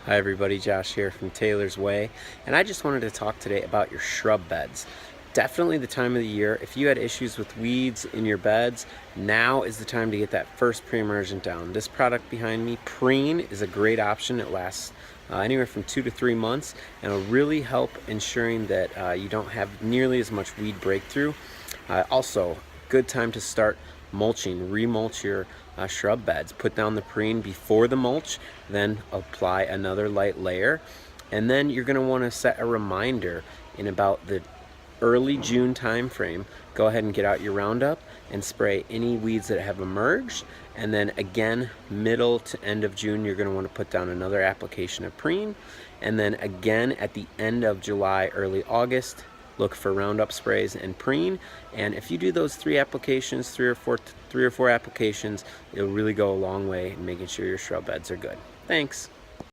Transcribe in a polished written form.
Hi everybody, Josh here from Taylor's Way, and I just wanted to talk today about your shrub beds. Definitely the time of the year. If you had issues with weeds in your beds, now is the time to get that first pre-emergent down. This product behind me, Preen, is a great option. It lasts anywhere from 2 to 3 months and will really help ensuring that you don't have nearly as much weed breakthrough. Also, good time to start mulching. Remulch your shrub beds. Put down the preen before the mulch, then apply another light layer, and then you're going to want to set a reminder in about the early June time frame. Go ahead and get out your Roundup and spray any weeds that have emerged, and then again middle to end of June you're going to want to put down another application of preen, and then again at the end of July, early August, look for Roundup sprays and preen. And if you do those three applications, three or four applications, it'll really go a long way in making sure your shrub beds are good. Thanks.